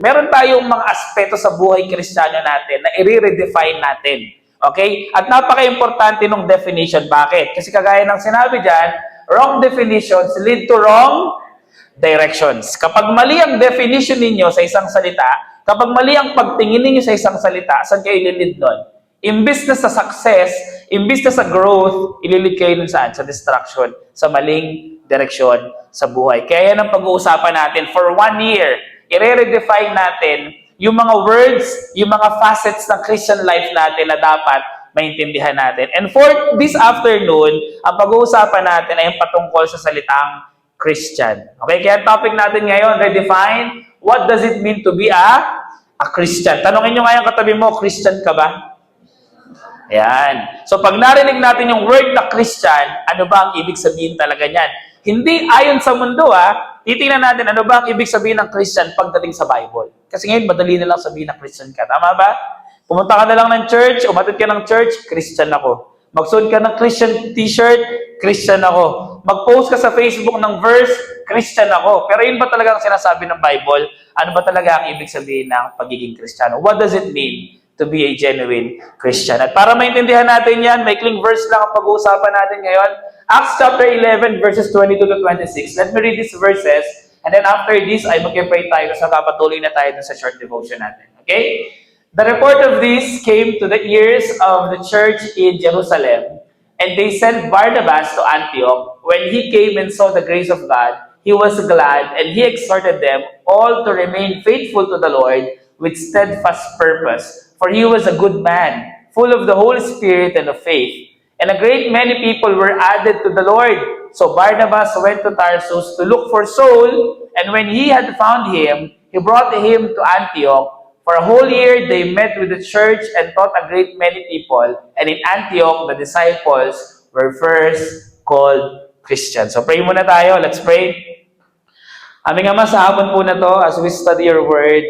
Meron tayong mga aspeto sa buhay Kristiyano natin na i-redefine natin. Okay? At napaka-importante ng definition. Bakit? Kasi kagaya ng sinabi dyan, wrong definitions lead to wrong directions. Kapag mali ang definition ninyo sa isang salita, kapag mali ang pagtingin ninyo sa isang salita, saan kayo ililid nun? Imbis na sa success, imbis na sa growth, ililid kayo nun saan? Sa destruction, sa maling direksyon sa buhay. Kaya yan ang pag-uusapan natin for 1 year. I-redefine natin yung mga words, yung mga facets ng Christian life natin na dapat maintindihan natin. And for this afternoon, ang pag-uusapan natin ay yung patungkol sa salitang Christian. Okay, kaya topic natin ngayon, redefine, what does it mean to be a Christian? Tanungin nyo ngayon katabi mo, Christian ka ba? Ayan. So pag narinig natin yung word na Christian, ano ba ang ibig sabihin talaga niyan? Hindi ayon sa mundo titingnan natin ano ba ang ibig sabihin ng Christian pagdating sa Bible. Kasi ngayon, madali na lang sabihin na Christian ka. Tama ba? Pumunta ka na lang ng church, umatid ka ng church, Christian ako. Magsuot ka ng Christian t-shirt, Christian ako. Mag-post ka sa Facebook ng verse, Christian ako. Pero yun ba talaga ang sinasabi ng Bible? Ano ba talaga ang ibig sabihin ng pagiging Kristiyano? What does it mean to be a genuine Christian? At para maintindihan natin yan, may maikling verse lang ang pag-uusapan natin ngayon. Acts chapter 11, verses 22 to 26. Let me read these verses. And then after this, ay mag-pray tayo sa kapatuloy na tayo sa short devotion natin. Okay? The report of this came to the ears of the church in Jerusalem, and they sent Barnabas to Antioch. When he came and saw the grace of God, he was glad, and he exhorted them all to remain faithful to the Lord with steadfast purpose. For he was a good man, full of the Holy Spirit and of faith. And a great many people were added to the Lord. So Barnabas went to Tarsus to look for Saul, and when he had found him, he brought him to Antioch. For a whole year, they met with the church and taught a great many people. And in Antioch, the disciples were first called Christians. So pray muna tayo. Let's pray. Aming Ama, sa hapon po na to, as we study your word,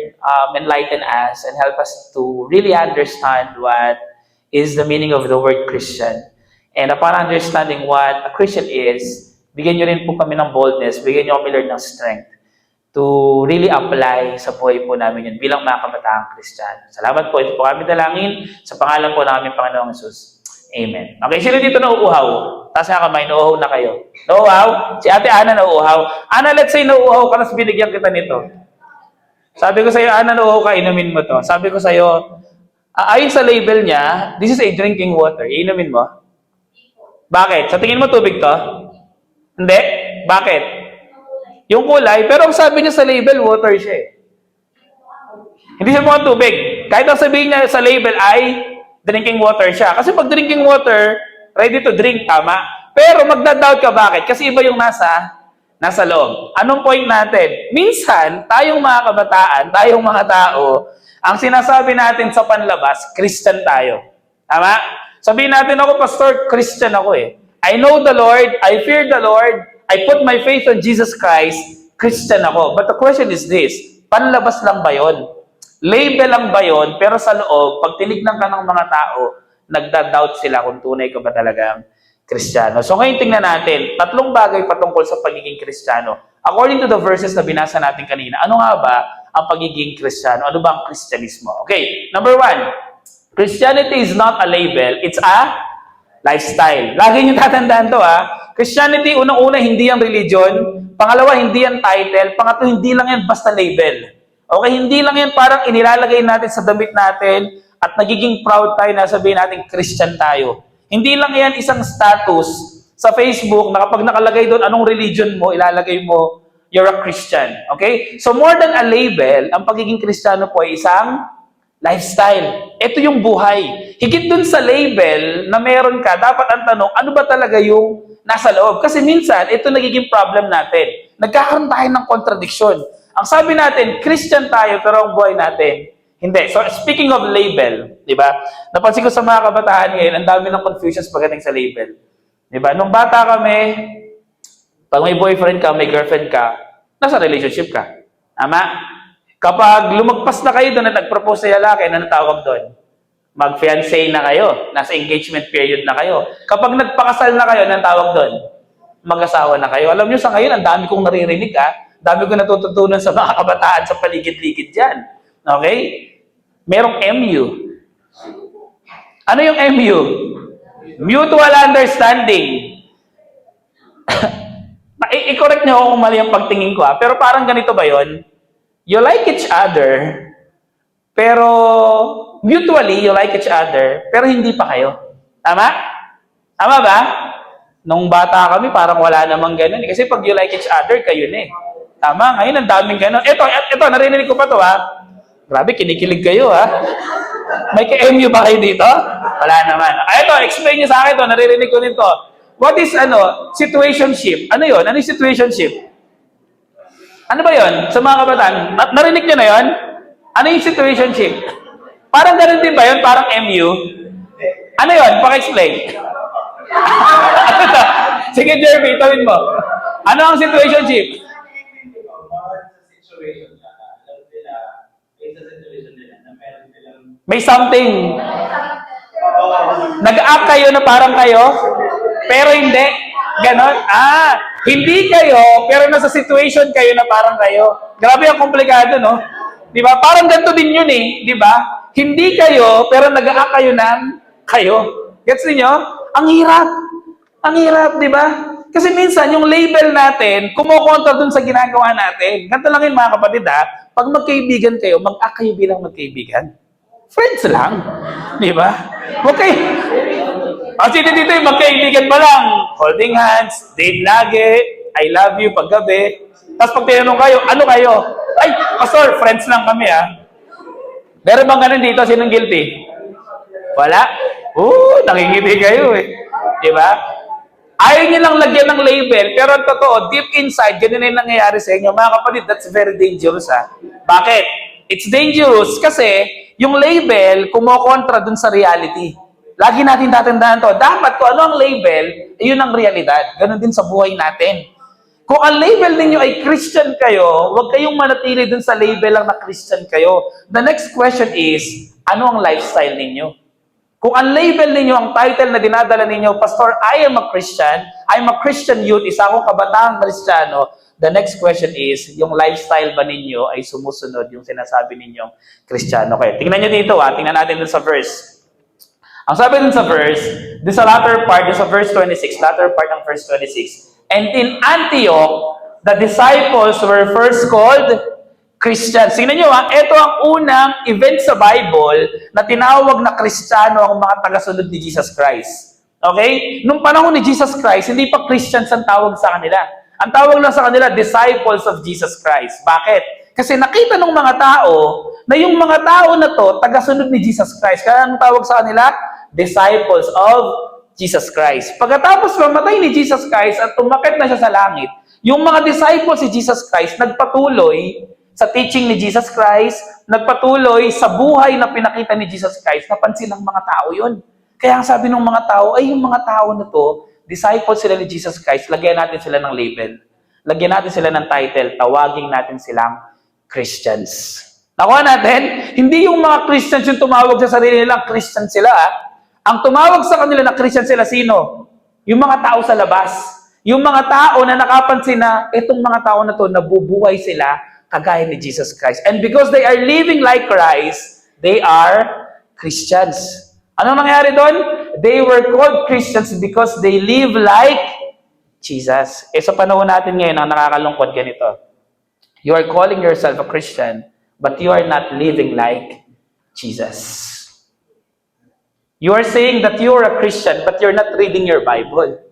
enlighten us and help us to really understand what is the meaning of the word Christian. And upon understanding what a Christian is, bigyan nyo rin po kami ng boldness, bigyan nyo kami, Lord, ng strength to really apply sa buhay po namin yun bilang mga kabataang Kristiyano. Salamat po. Ito po kami dalangin sa pangalan po ng aming Panginoong Jesus. Amen. Okay, sino dito nauuhaw? Taas nga kamay, nauuhaw na kayo. Nauuhaw? Si Ate Ana nauuhaw. Ana, let's say nauuhaw ka, tapos binigyan kita nito. Sabi ko sa'yo, Ana, nauuhaw ka, inumin mo to. Sabi ko sa'yo, ayon sa label niya, this is a drinking water. Inumin mo? Bakit? Sa tingin mo tubig to? Hindi? Bakit? Yung kulay, pero ang sabi niya sa label, water siya Hindi siya mukhang tubig. Kahit ang sabihin niya sa label ay drinking water siya. Kasi pag drinking water, ready to drink, tama? Pero magda-doubt ka bakit? Kasi iba yung nasa loob. Anong point natin? Minsan, tayong mga kabataan, tayong mga tao, ang sinasabi natin sa panlabas, Christian tayo. Tama? Sabihin natin ako, Pastor, Christian ako I know the Lord, I fear the Lord, I put my faith on Jesus Christ, Christian ako. But the question is this, panlabas lang ba yun? Label lang ba yun? Pero sa loob, pag tinignan ka ng mga tao, nagda-doubt sila kung tunay ka ba talagang Kristiyano. So ngayon tingnan natin, 3 bagay patungkol sa pagiging Kristiyano. According to the verses na binasa natin kanina, ano nga ba ang pagiging Kristiyano? Ano ba ang Kristyanismo? Okay, number 1, Christianity is not a label, it's a lifestyle. Lagi niyo tatandaan to Christianity, unang-una, hindi yan religion. Pangalawa, hindi yan title. Pangatlo, hindi lang yan basta label. Okay, hindi lang yan parang inilalagay natin sa damit natin at nagiging proud tayo na sabihin natin Christian tayo. Hindi lang yan isang status sa Facebook na kapag nakalagay doon anong religion mo, ilalagay mo, you're a Christian. Okay? So more than a label, ang pagiging Kristiyano po ay isang lifestyle. Ito yung buhay. Higit dun sa label na meron ka, dapat ang tanong, ano ba talaga yung nasa loob? Kasi minsan, ito nagiging problem natin. Nagkakaroon tayo ng contradiction. Ang sabi natin, Christian tayo, pero ang buhay natin, hindi. So, speaking of label, di ba? Napansin ko sa mga kabataan ngayon, ang dami ng confusions pagdating sa label. Di ba? Nung bata kami, pag may boyfriend ka, may girlfriend ka, nasa relationship ka. Tama? Kapag lumagpas na kayo doon at nag-propose sa lalaki, ano tawag doon? Mag-fiancé na kayo. Nasa engagement period na kayo. Kapag nagpakasal na kayo, anong tawag doon? Mag-asawa na kayo. Alam nyo, sa ngayon, ang dami kong naririnig Dami ko natututunan sa mga kabataan sa paligid-ligid dyan. Okay? Merong MU. Ano yung MU? Mutual Understanding. I-correct niyo ako kung mali ang pagtingin ko, pero parang ganito ba yon? You like each other, pero mutually, you like each other, pero hindi pa kayo. Tama? Tama ba? Nung bata kami, parang wala namang ganun. Kasi pag you like each other, kayo na eh. Tama? Ngayon, ang daming ganun. Ito, narinig ko pa to ha. Grabe, kinikilig kayo ha. May ka-MU ba kayo dito? Wala naman. Ito, explain niyo sa akin to. Naririnig ko nito. What is, situationship? Ano yun? Ano yung situationship? Ano ba yun? Sa mga kabataan, narinig niyo na yun? Ano yung situationship? Parang ganun din ba yun? Parang MU? Ano yun? Paka-explain. Ano to? Sige, Jeremy, itawin mo. Ano ang situationship? May something. Nag-act kayo na parang kayo, pero hindi. Ganon? Hindi kayo, pero nasa situation kayo na parang kayo. Grabe ang komplikado, no? Di ba? Parang ganito din yun eh. Di ba? Hindi kayo, pero nag-act kayo ng kayo. Gets niyo? Ang hirap. Ang hirap, di ba? Kasi minsan, yung label natin, kumukontra dun sa ginagawa natin. Ganito lang yun, mga kapatid, ha? Pag magkaibigan kayo, mag-act kayo bilang magkaibigan. Friends lang. Di ba? Okay. Kasi dito yung magkaibigan pa lang. Holding hands, date lagi, I love you paggabi. Tapos pag tinanong kayo, ano kayo? Ay, pastor, friends lang kami ha. Meron bang ganun dito? Sinong guilty? Wala? Nakingiti kayo eh. Di ba? Ayaw nyo lang lagyan ng label, pero ang totoo, deep inside, ganun na yung nangyayari sa inyo. Mga kapatid, that's very dangerous ha. Bakit? It's dangerous kasi yung label kumokontra dun sa reality. Lagi natin tatandaan to. Dapat kung ano ang label, yun ang realidad. Ganun din sa buhay natin. Kung ang label ninyo ay Christian kayo, huwag kayong manatili dun sa label lang na Christian kayo. The next question is, ano ang lifestyle ninyo? Kung ang label ninyo, ang title na dinadala ninyo, Pastor, I am a Christian, I'm a Christian youth, isa akong kabataang Kristiyano, the next question is, yung lifestyle ba ninyo ay sumusunod yung sinasabi ninyong Kristiyano kayo? Tingnan nyo dito tingnan natin dun sa verse. Ang sabi dun sa verse, dun sa latter part, dun sa verse 26, latter part ng verse 26, and in Antioch, the disciples were first called Christians. Tingnan nyo ito ang unang event sa Bible na tinawag na Kristiyano ang mga tagasunod ni Jesus Christ. Okay? Nung panahon ni Jesus Christ, hindi pa Christians ang tawag sa kanila. Ang tawag lang sa kanila, disciples of Jesus Christ. Bakit? Kasi nakita ng mga tao na yung mga tao na to, tagasunod ni Jesus Christ. Kaya ang tawag sa kanila, disciples of Jesus Christ. Pagkatapos mamatay ni Jesus Christ at tumakit na siya sa langit, yung mga disciples si Jesus Christ nagpatuloy sa teaching ni Jesus Christ, nagpatuloy sa buhay na pinakita ni Jesus Christ, napansin ng mga tao yun. Kaya ang sabi ng mga tao, ay yung mga tao na to, disciples sila ni Jesus Christ, lagyan natin sila ng label. Lagyan natin sila ng title, tawagin natin silang Christians. Nakuha natin, hindi yung mga Christians yung tumawag sa sarili nilang Christian sila. Ang tumawag sa kanila na Christian sila, sino? Yung mga tao sa labas. Yung mga tao na nakapansin na itong mga tao na to, nabubuhay sila kagaya ni Jesus Christ. And because they are living like Christ, they are Christians. Anong nangyari doon? They were called Christians because they live like Jesus. Sa panahon natin ngayon, ang nakakalungkot ganito. You are calling yourself a Christian, but you are not living like Jesus. You are saying that you are a Christian, but you're not reading your Bible.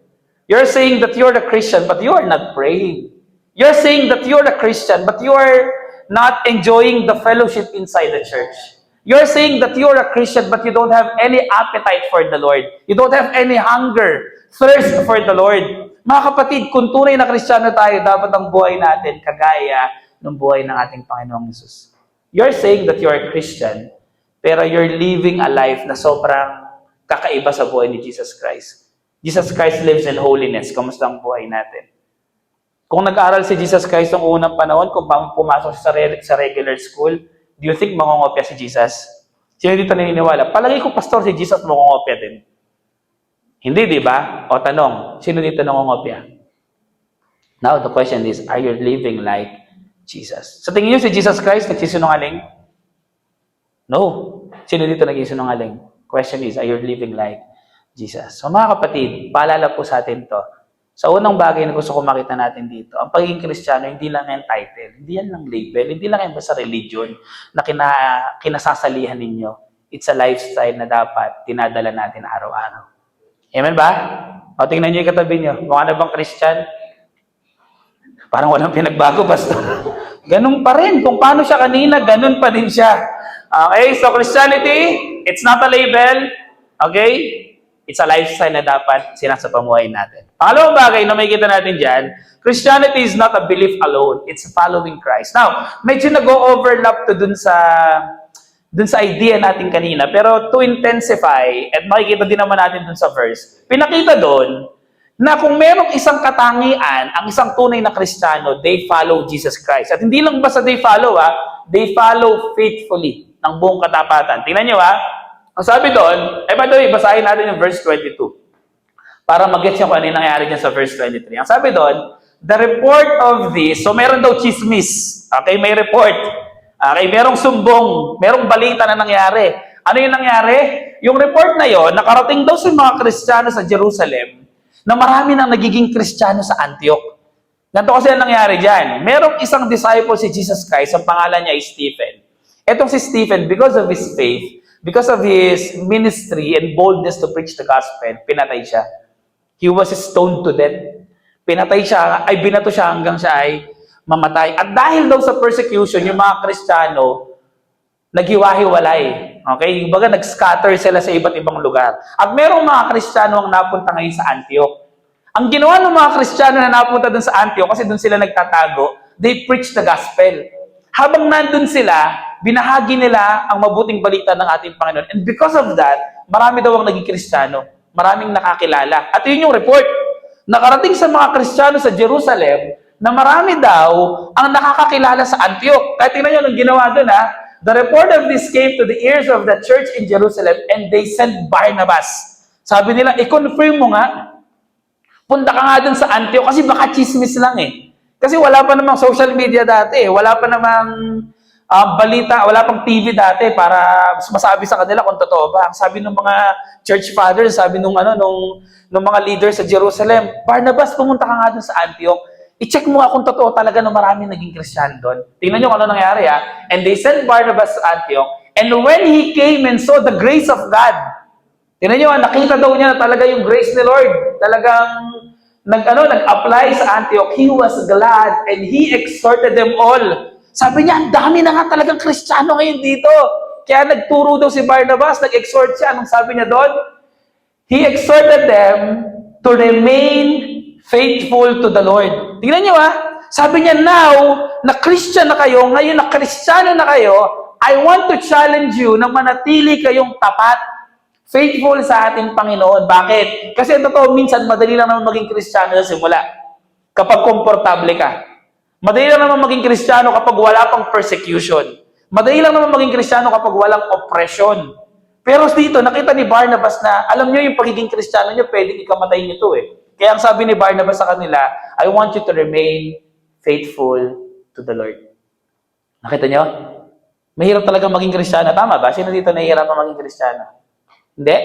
You're saying that you're a Christian, but you are not praying. You're saying that you're a Christian, but you are not enjoying the fellowship inside the church. You're saying that you're a Christian, but you don't have any appetite for the Lord. You don't have any hunger, thirst for the Lord. Mga kapatid, kung tunay na Kristiyano tayo, dapat ang buhay natin kagaya ng buhay ng ating Panginoong Hesus. You're saying that you're a Christian, pero you're living a life na sobrang kakaiba sa buhay ni Jesus Christ. Jesus Christ lives in holiness. Kamusta ang buhay natin? Kung nag-aaral si Jesus Christ noong unang panahon, kung pumasok siya sa regular school, do you think mangongopya si Jesus? Sino dito naniniwala? Palagi ko, pastor, si Jesus mangongopya din. Hindi, di ba? O tanong, sino dito nangongopya? Now, the question is, are you living like Jesus? Sa tingin niyo si Jesus Christ nagsisinungaling? No. Sino dito nagsisinungaling? Question is, are you living like Jesus? So mga kapatid, paalala po sa atin to. Sa unang bagay na gusto ko makita natin dito, ang pagiging Kristiyano, hindi lang yan title, hindi yan lang label, hindi lang yan basta religion na kinasasalihan ninyo. It's a lifestyle na dapat dinadala natin araw-araw. Amen ba? O tingnan nyo yung katabi nyo. Mukha na bang Christian? Parang walang pinagbago, pastor. Ganun pa rin. Kung paano siya kanina, ganun pa din siya. Okay, so Christianity, it's not a label. Okay? It's a lifestyle na dapat sinasapamuhay natin. Pangalawang bagay na makikita natin dyan, Christianity is not a belief alone. It's following Christ. Now, medyo nag-overlap to dun sa idea natin kanina. Pero to intensify, at makikita din naman natin dun sa verse, pinakita dun na kung merong isang katangian, ang isang tunay na Kristiyano, they follow Jesus Christ. At hindi lang basta they follow, they follow faithfully ng buong katapatan. Tingnan nyo, ang sabi doon, by the way, basahin natin yung verse 22. Para mag-gets nyo kung ano yung nangyari dyan sa verse 23. Ang sabi doon, the report of this, so meron daw chismis. Okay, may report. Okay, merong sumbong, merong balita na nangyari. Ano yung nangyari? Yung report na yon, nakarating daw sa mga Kristiyano sa Jerusalem, na marami nang nagiging Kristiyano sa Antioch. Ganito kasi ang nangyari dyan. Merong isang disciple si Jesus Christ, ang pangalan niya ay Stephen. Etong si Stephen, because of his faith, because of his ministry and boldness to preach the gospel, pinatay siya. He was stoned to death. Pinatay siya, binato siya hanggang siya ay mamatay. At dahil daw sa persecution, yung mga Kristiyano, naghiwa-hiwalay. Okay? Yung baga, nag-scatter sila sa iba't ibang lugar. At merong mga Kristiyano ang napunta ngayon sa Antioch. Ang ginawa ng mga Kristiyano na napunta dun sa Antioch, kasi dun sila nagtatago, they preach the gospel. Habang nandun sila, binahagi nila ang mabuting balita ng ating Panginoon. And because of that, marami daw ang naging Kristiyano. Maraming nakakilala. At yun yung report. Nakarating sa mga Kristiyano sa Jerusalem, na marami daw ang nakakakilala sa Antioch. Kaya tingnan nyo anong ginawa doon, The report of this came to the ears of the church in Jerusalem and they sent Barnabas. Sabi nila, i-confirm mo nga. Punta ka nga dun sa Antioch kasi baka chismis lang eh. Kasi wala pa namang social media dati. Wala pa namang balita, wala pang TV dati para masabi sa kanila kung totoo ba. Ang sabi ng mga church fathers, sabi nung mga leaders sa Jerusalem, Barnabas, pumunta ka nga dun sa Antioch. I-check mo nga kung totoo talaga na marami naging Christian doon. Tingnan nyo kung ano nangyari And they sent Barnabas to Antioch. And when he came and saw the grace of God, tingnan nyo, nakita daw niya na talaga yung grace ni Lord. Talagang nag-apply sa Antioch. He was glad and he exhorted them all. Sabi niya, ang dami na nga talagang Kristiyano ngayon dito. Kaya nagturo daw si Barnabas, nag-exhort siya. Anong sabi niya doon? He exhorted them to remain faithful to the Lord. Tingnan niyo sabi niya, now, na Christian na kayo, ngayon na Kristiyano na kayo, I want to challenge you na manatili kayong tapat, faithful sa ating Panginoon. Bakit? Kasi totoo, minsan, madali lang naman maging Kristiyano sa simula. Kapag komportable ka. Madali lang naman maging Kristiyano kapag wala pang persecution. Madali lang naman maging Kristiyano kapag walang oppression. Pero dito, nakita ni Barnabas na, alam niyo yung pagiging Kristiyano niyo, pwedeng ikamatay niyo to Kaya ang sabi ni Barnabas sa kanila, I want you to remain faithful to the Lord. Nakita niyo? Mahirap talaga maging Kristiyano. Tama ba? Sino dito nahihirap maging Kristiyano? Hindi?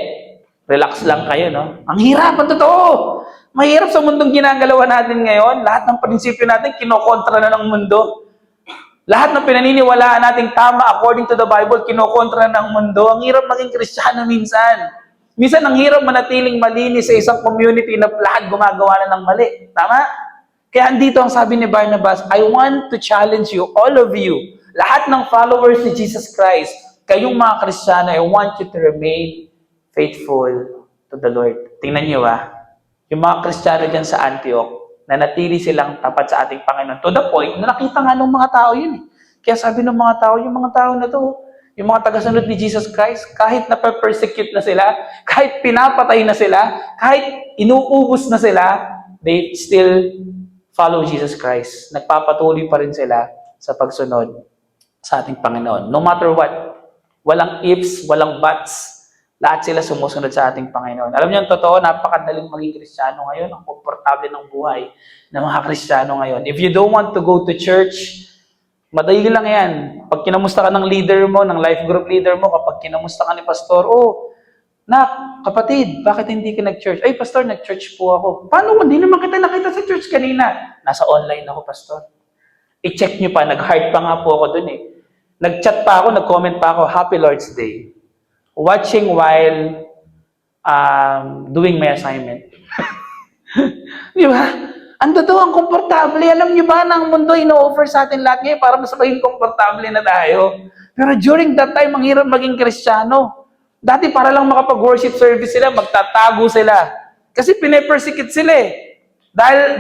Relax lang kayo, no? Ang hirap, ang totoo. Mahirap sa mundong ginagalawan natin ngayon. Lahat ng prinsipyo natin, kinokontra na ng mundo. Lahat ng pinaniniwalaan nating tama according to the Bible, kinokontra na ng mundo. Ang hirap maging Kristiyano minsan. Minsan, ang hirap manatiling malinis sa isang community na lahat gumagawa na ng mali. Tama? Kaya andito ang sabi ni Barnabas, I want to challenge you, all of you, lahat ng followers ni Jesus Christ, kayong mga Kristiyano, I want you to remain faithful to the Lord. Tingnan niyo yung mga Kristiyano dyan sa Antioch, na natili silang tapat sa ating Panginoon. To the point na nakita nga ng mga tao yun. Kaya sabi ng mga tao, yung mga tao na to, yung mga tagasunod ni Jesus Christ, kahit na-persecute na sila, kahit pinapatay na sila, kahit inuubos na sila, they still follow Jesus Christ. Nagpapatuloy pa rin sila sa pagsunod sa ating Panginoon. No matter what, walang ifs, walang buts. Lahat sila sumusunod sa ating Panginoon. Alam niyo, ang totoo, napakadaling maging Kristiyano ngayon. Ang komportable ng buhay ng mga Kristiyano ngayon. If you don't want to go to church, madali lang yan. Pag kinamusta ka ng leader mo, ng life group leader mo, kapag kinamusta ka ni pastor, nak, kapatid, bakit hindi ka nag-church? Ay, pastor, nag-church po ako. Paano? Hindi naman kita nakita sa church kanina. Nasa online ako, pastor. I-check nyo pa, nag-heart pa nga po ako dun eh. Nag-chat pa ako, nag-comment pa ako, Happy Lord's Day. Watching while doing my assignment. Di ba? Ang totoo, ang komportable. Alam niyo ba na ang mundo ino-offer sa atin lahat ngayon para mas maging komportable na tayo. Pero during that time, ang hirap maging Kristiyano. Dati para lang makapag-worship service sila, magtatago sila. Kasi pinapersecute sila eh.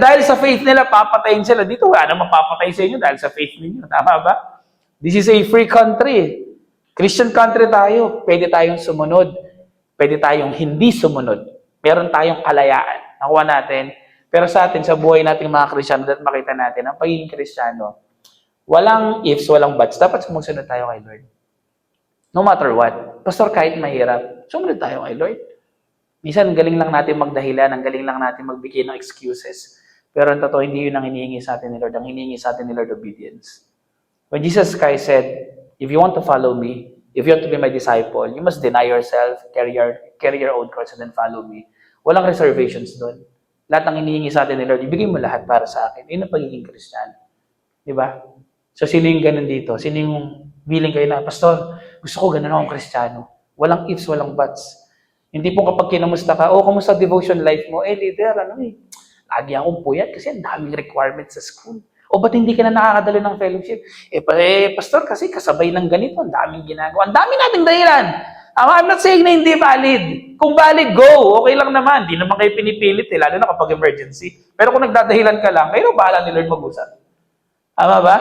Dahil sa faith nila, papatayin sila. Dito wala na mapapatay sa inyo dahil sa faith ninyo. Tama ba? This is a free country. Christian country tayo. Pwede tayong sumunod. Pwede tayong hindi sumunod. Meron tayong kalayaan. Nakuha natin. Pero sa atin, sa buhay nating mga Kristiyano, at makita natin, ang pagiging Kristiyano, walang ifs, walang buts. Dapat sumusunod tayo kay Lord. No matter what. Pastor, kahit mahirap, sumunod tayo kay Lord. Minsan, galing lang natin magdahilan, ang galing lang natin magbigay ng excuses. Pero ang totoo, hindi yun ang hinihingi sa atin ni Lord. Ang hinihingi sa atin ni Lord, obedience. When Jesus Christ said, if you want to follow me, if you want to be my disciple, you must deny yourself, carry your own cross, and then follow me. Walang reservations doon. Lahat ng hinihingi sa atin ni Lord, ibigay mo lahat para sa akin. Yun ang pagiging Kristiyano. Di ba? So, sino yung ganun dito? Sino yung willing kayo na, Pastor, gusto ko ganun akong Kristiyano. Walang ifs, walang buts. Hindi po kapag kinamusta ka, kamusta devotion life mo? Leader, lagi akong puyat kasi ang daming requirements sa school. Ba't hindi ka na nakakadalo ng fellowship? Pastor, kasi kasabay ng ganito, ang daming ginagawa. Ang dami nating dahilan. I'm not saying na hindi valid. Kung valid, go. Okay lang naman. Hindi naman kayo pinipilit, lalo na kapag emergency. Pero kung nagdadahilan ka lang, kayo bahala ni Lord mag-usap. Tama ba?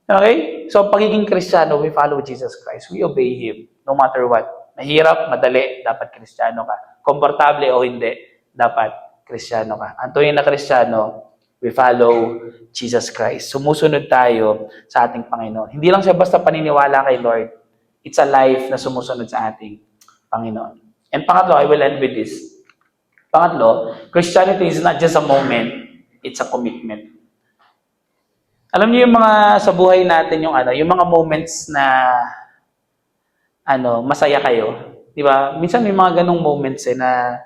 Okay? So, pagiging Kristiyano, we follow Jesus Christ. We obey Him, no matter what. Mahirap, madali, dapat Kristiyano ka. Komportable o hindi, dapat Kristiyano ka. Ang tunay na Kristiyano, we follow Jesus Christ. Sumusunod tayo sa ating Panginoon. Hindi lang siya basta paniniwala kay Lord. It's a life na sumusunod sa ating Panginoon. And pangatlo, I will end with this. Pangatlo, Christianity is not just a moment, it's a commitment. Alam niyo yung mga sa buhay natin, yung mga moments na masaya kayo. Di ba? Minsan may mga ganong moments na,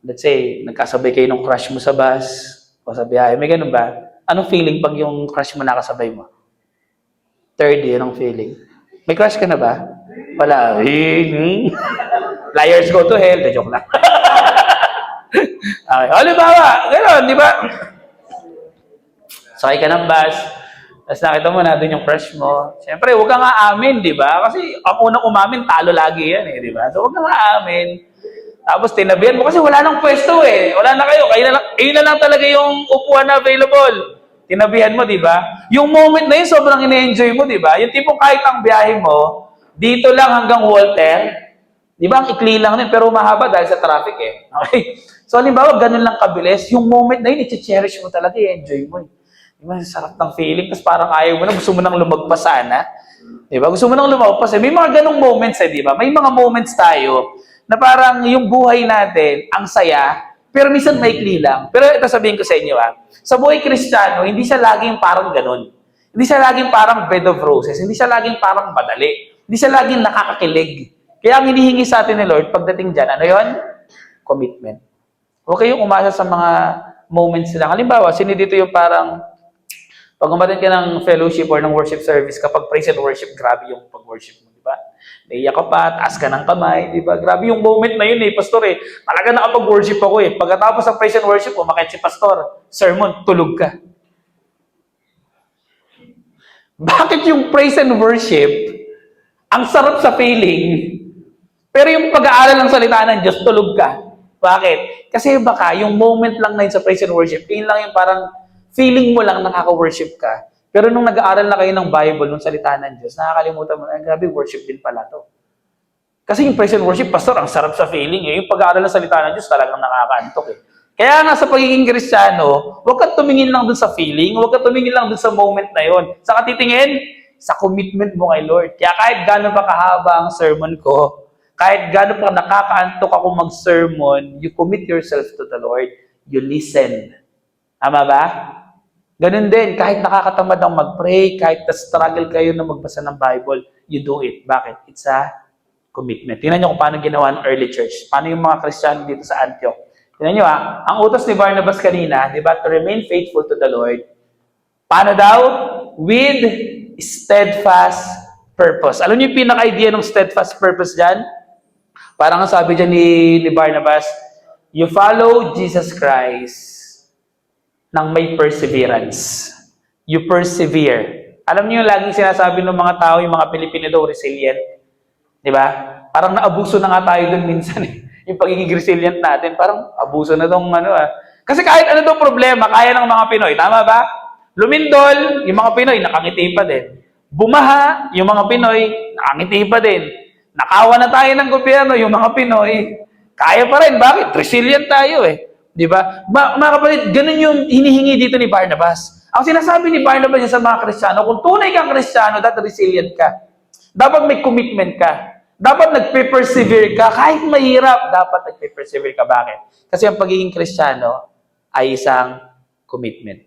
let's say, nagkasabay kayo ng crush mo sa bus, o sa biyahe. May ganun ba? Anong feeling pag yung crush mo nakasabay mo? Third, yun ang feeling. May crush ka na ba? Wala. Liars go to hell. De joke lang. Okay. Halimbawa, gano'n, di ba? Sakay ka ng bus, tapos nakita mo na doon yung crush mo. Siyempre, huwag kang aamin, di ba? Kasi ang unang umamin, talo lagi yan di ba? So, huwag kang aamin. Tapos tinabihan mo kasi wala nang pwesto Wala na kayo. Ayun na lang talaga yung upuan na available. Tinabihan mo, di ba? Yung moment na yun, sobrang ine-enjoy mo, di ba? Yung tipong kahit ang biyahe mo, dito lang hanggang Walter, di ba? Ang ikli lang din, pero mahaba dahil sa traffic Okay? So, halimbawa, ganun lang kabilis. Yung moment na yun, i-cherish mo talaga, i-enjoy mo Di ba? Sarap ng feeling. Tapos parang ayaw mo na, gusto mo nang lumagpas sana. Di ba? Gusto mo nang lumagpas May mga ganung moments di ba? May mga moments tayo na parang yung buhay natin, ang saya, pero minsan maikli lang. Pero ito sabihin ko sa inyo sa buhay Kristiyano, hindi siya laging parang ganun. Hindi siya laging parang bed of roses. Hindi siya laging parang madali. Hindi siya laging nakakakilig. Kaya ang hinihingi sa atin ni Lord, pagdating dyan, ano yun? Commitment. Huwag kayong umasa sa mga moments lang. Halimbawa, sino dito yung parang, pag umatin ka ng fellowship or ng worship service, kapag praise and worship, grabe yung pag-worship mo, di ba? Naiyak ka pa, taas ka ng kamay, di ba? Grabe yung moment na yun pastor Talaga nakapag-worship ako Pagkatapos ng praise and worship, umakit si pastor, sermon, tulog ka. Bakit yung praise and worship, ang sarap sa feeling, pero yung pag-aaral ng salita ng Diyos, tulog ka? Bakit? Kasi baka yung moment lang na yun sa praise and worship, yun lang yung parang feeling mo lang nakaka-worship ka. Pero nung nag-aaral na kayo ng Bible, nung salita ng Diyos, nakakalimutan mo, grabe, worship din pala to. Kasi yung praise and worship, pastor, ang sarap sa feeling Yung pag-aaral ng salita ng Diyos, talagang nakakaantok Kaya nga sa pagiging Kristiyano, huwag ka tumingin lang dun sa feeling, huwag ka tumingin lang dun sa moment na yon. Saka titingin, sa commitment mo kay Lord. Kaya kahit gano'n pa kahaba ang sermon ko, Kahit gaano pa nakakaantok ako mag-sermon, you commit yourself to the Lord. You listen. Tama ba? Ganun din, kahit nakakatamad ang mag-pray, kahit na-struggle kayo na magbasa ng Bible, you do it. Bakit? It's a commitment. Tingnan nyo kung paano ginawa ng early church. Paano yung mga Kristiyano dito sa Antioch. Tingnan nyo ang utos ni Barnabas kanina, di ba, to remain faithful to the Lord. Paano daw? With steadfast purpose. Alam niyo yung pinaka-idea ng steadfast purpose dyan? Parang ang sabi dyan ni Barnabas, you follow Jesus Christ ng may perseverance. You persevere. Alam niyo yung laging sinasabi ng mga tao, yung mga Pilipino daw, resilient. Di ba? Parang naabuso na nga tayo dun minsan. Yung pagiging resilient natin, parang abuso na tong Kasi kahit ano daw problema, kaya ng mga Pinoy. Tama ba? Lumindol, yung mga Pinoy, nakangiti pa din. Bumaha, yung mga Pinoy, nakangiti pa din. Nakawa na tayo ng gobyerno, yung mga Pinoy, kaya pa rin. Bakit? Resilient tayo Di ba? Mga kapatid, ganun yung hinihingi dito ni Barnabas. Ang sinasabi ni Barnabas sa mga Kristiyano, kung tunay kang Kristiyano, dapat resilient ka. Dapat may commitment ka. Dapat nagpe-persevere ka. Kahit mahirap, dapat nagpe-persevere ka. Bakit? Kasi ang pagiging Kristiyano ay isang commitment.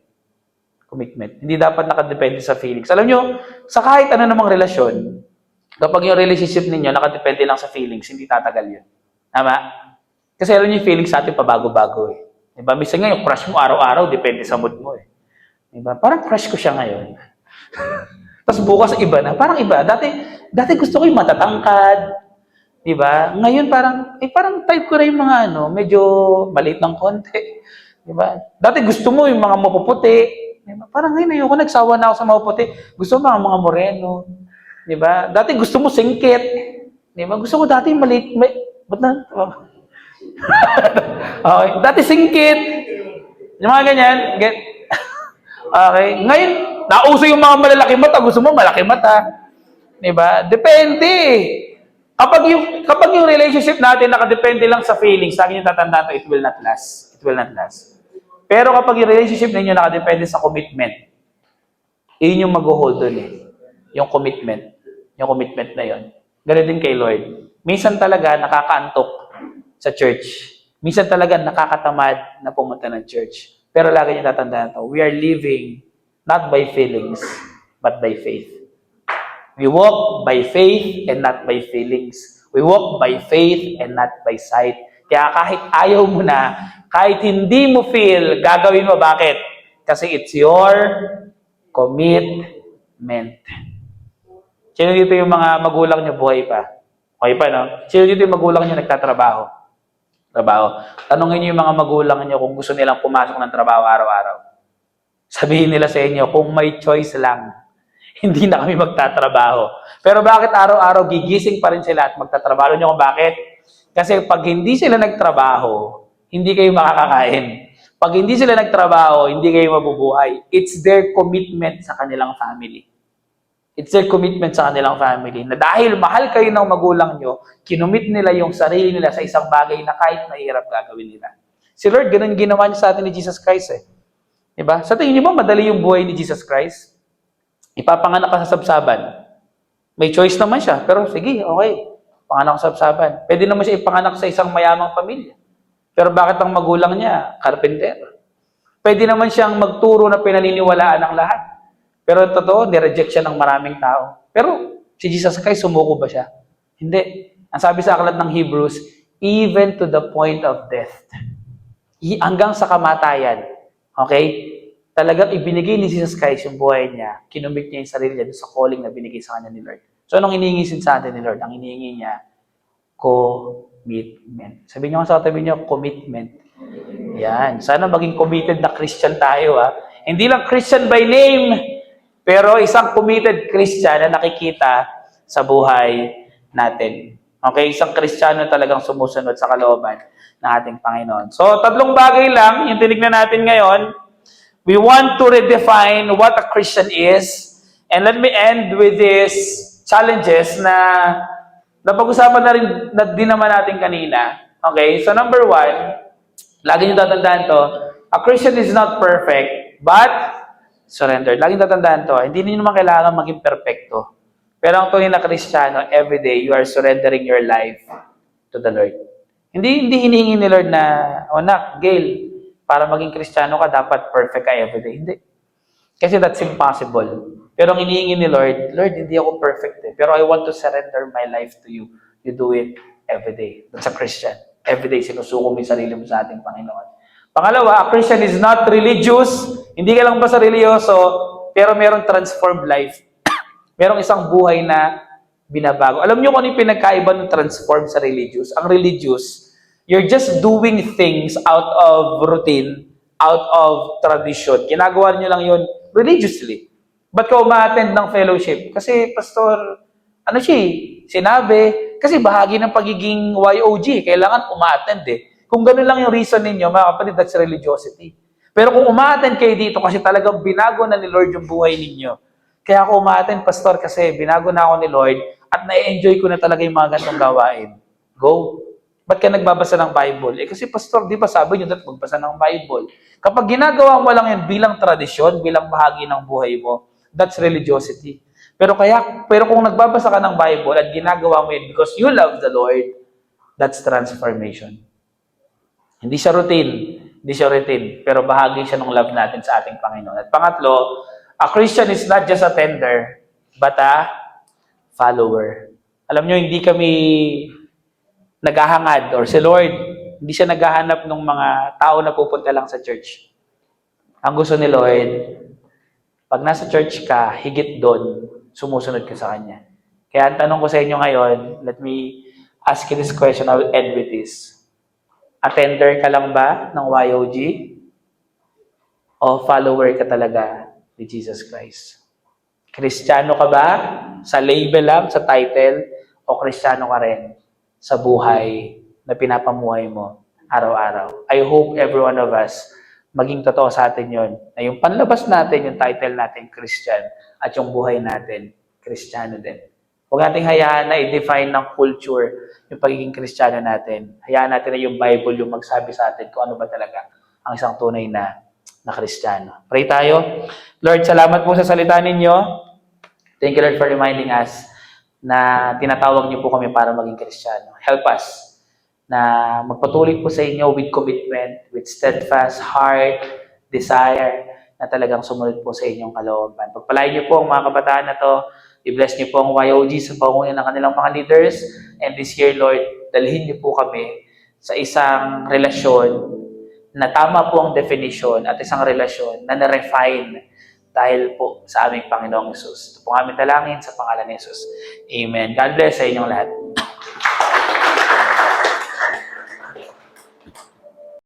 Commitment. Hindi dapat nakadepende sa feelings. Alam nyo, sa kahit ano namang relasyon, kapag yung relationship ninyo nakadepende lang sa feelings, hindi tatagal yun. Tama? Kasi alam niyo yung feelings sa atin pabago-bago Diba? Minsan nga yung crush mo araw-araw, depende sa mood mo Diba? Parang crush ko siya ngayon. Tapos bukas iba na. Parang iba. Dati gusto ko yung matatangkad. Diba? Ngayon parang type ko na yung mga medyo maliit ng konti. Diba? Dati gusto mo yung mga mapuputi. Diba? Parang ngayon ayoko, nagsawa na ako sa mapuputi. Gusto mo mga moreno. Diba? Dati gusto mo singkit. Diba? Gusto ko dati maliit. Ba't na? Okay. Dati singkit. Yung mga ganyan. Okay. Ngayon, nauso yung mga malalaki mata. Gusto mo malaki mata. Diba? Depende. Kapag yung relationship natin nakadepende lang sa feelings, sa akin yung tatandaan to, it will not last. It will not last. Pero kapag yung relationship ninyo nakadepende sa commitment, yun yung mag-hold dun Yung commitment. Yung commitment na yun. Ganun din kay Lord. Minsan talaga nakakaantok sa church. Minsan talaga nakakatamad na pumunta ng church. Pero lagi niyo tatandaan ito. We are living not by feelings, but by faith. We walk by faith and not by feelings. We walk by faith and not by sight. Kaya kahit ayaw mo na, kahit hindi mo feel, gagawin mo. Bakit? Kasi it's your commitment. Sino dito yung mga magulang niyo buhay pa? Okay pa, no? Sino dito yung magulang niyo nagtatrabaho? Tanungin niyo yung mga magulang niyo kung gusto nilang pumasok ng trabaho araw-araw. Sabihin nila sa inyo, kung may choice lang, hindi na kami magtatrabaho. Pero bakit araw-araw gigising pa rin sila at magtatrabaho? Alam niyo kung bakit? Kasi pag hindi sila nagtrabaho, hindi kayo makakakain. Pag hindi sila nagtrabaho, hindi kayo mabubuhay. It's their commitment sa kanilang family. It's their commitment sa kanilang family. Na dahil mahal kayo ng magulang nyo, kinumit nila yung sarili nila sa isang bagay na kahit mahirap gagawin nila. Si Lord, ganun ginawa niya sa atin ni Jesus Christ Diba? Sa tingin niyo ba madali yung buhay ni Jesus Christ? Ipapanganak ka sa sabsaban. May choice naman siya. Pero sige, okay. Panganak sa sabsaban. Pwede naman siya ipanganak sa isang mayamang pamilya. Pero bakit ang magulang niya? Carpenter. Pwede naman siyang magturo na pinaniniwalaan ng lahat. Pero totoo, nireject siya ng maraming tao. Pero si Jesus Christ, sumuko ba siya? Hindi. Ang sabi sa aklat ng Hebrews, even to the point of death. Hanggang sa kamatayan. Okay? Talagang ibinigay ni Jesus Christ yung buhay niya. Kinumit niya yung sarili niya sa calling na binigay sa kanya ni Lord. So, anong hinihingi sa atin ni Lord? Ang hinihingi niya, commitment. Sabi niyo sa tabi niyo, commitment. Yan. Sana maging committed na Christian tayo. Hindi lang Christian by name, pero isang committed Christian na nakikita sa buhay natin. Okay? Isang Kristiyano talagang sumusunod sa kalooban ng ating Panginoon. So, tatlong bagay lang yung tinignan natin ngayon. We want to redefine what a Christian is. And let me end with these challenges na napag-usapan na din naman natin kanina. Okay? So, number one, lagi niyo tatandaan to, a Christian is not perfect, but surrendered. Laging tatandaan to, hindi niyo naman kailangan maging perfecto. Pero ang tunay na Kristiyano, everyday, you are surrendering your life to the Lord. Hindi hinihingi ni Lord na, nak, Gail, para maging Kristiyano ka, dapat perfect ka everyday. Hindi. Kasi that's impossible. Pero ang hinihingi ni Lord, Lord, hindi ako perfect pero I want to surrender my life to you. You do it everyday. That's a Christian. Everyday, sinusuko mo yung sarili mo sa ating Panginoon. Pangalawa, a Christian is not religious. Hindi ka lang basta religyoso, pero merong transformed life. Merong isang buhay na binabago. Alam niyo kung ano yung pinagkaiba ng transform sa religious? Ang religious, you're just doing things out of routine, out of tradition. Ginagawa niyo lang yun religiously. Ba't ka umaattend ng fellowship? Kasi, pastor, sinabi, kasi bahagi ng pagiging YOG, kailangan umaattend Kung gano'n lang yung reason ninyo, mga kapatid, that's religiosity. Pero kung umaattend kayo dito, kasi talagang binago na ni Lord yung buhay ninyo, kaya ako umaattend, pastor, kasi binago na ako ni Lord at na-enjoy ko na talaga yung mga ganitong gawain. Go. Ba't ka nagbabasa ng Bible? Kasi pastor, di ba sabi nyo dapat magbasa ng Bible? Kapag ginagawa mo lang yan bilang tradisyon, bilang bahagi ng buhay mo, that's religiosity. Pero kung nagbabasa ka ng Bible at ginagawa mo yan because you love the Lord, that's transformation. Hindi siya routine, pero bahagi siya ng love natin sa ating Panginoon. At pangatlo, a Christian is not just a tender, but a follower. Alam nyo, hindi kami naghahangad, or si Lord, hindi siya naghahanap ng mga tao na pupunta lang sa church. Ang gusto ni Lord, pag nasa church ka, higit doon, sumusunod ka sa Kanya. Kaya ang tanong ko sa inyo ngayon, let me ask you this question, I will end with this. Attender ka lang ba ng YOG? O follower ka talaga ni Jesus Christ? Kristiyano ka ba sa label lang, sa title, o Kristiyano ka rin sa buhay na pinapamuhay mo araw-araw? I hope every one of us maging totoo sa atin yon, na yung panlabas natin, yung title natin, Christian, at yung buhay natin, Kristiyano din. Huwag nating hayaan na i-define ng culture yung pagiging Kristiyano natin. Hayaan natin na yung Bible yung magsabi sa atin kung ano ba talaga ang isang tunay na Kristiyano. Pray tayo. Lord, salamat po sa salita ninyo. Thank you, Lord, for reminding us na tinatawag niyo po kami para maging Kristiyano. Help us na magpatuloy po sa inyo with commitment, with steadfast heart, desire, na talagang sumunod po sa inyong kalooban. Pagpalain niyo po ang mga kabataan na to. I-bless niyo po ang YOG sa pangunan ng kanilang mga leaders. And this year, Lord, dalhin niyo po kami sa isang relasyon na tama po ang definition at isang relasyon na na-refine dahil po sa aming Panginoong Jesus. Ito po ang aming dalangin sa pangalan ni Jesus. Amen. God bless sa inyong lahat.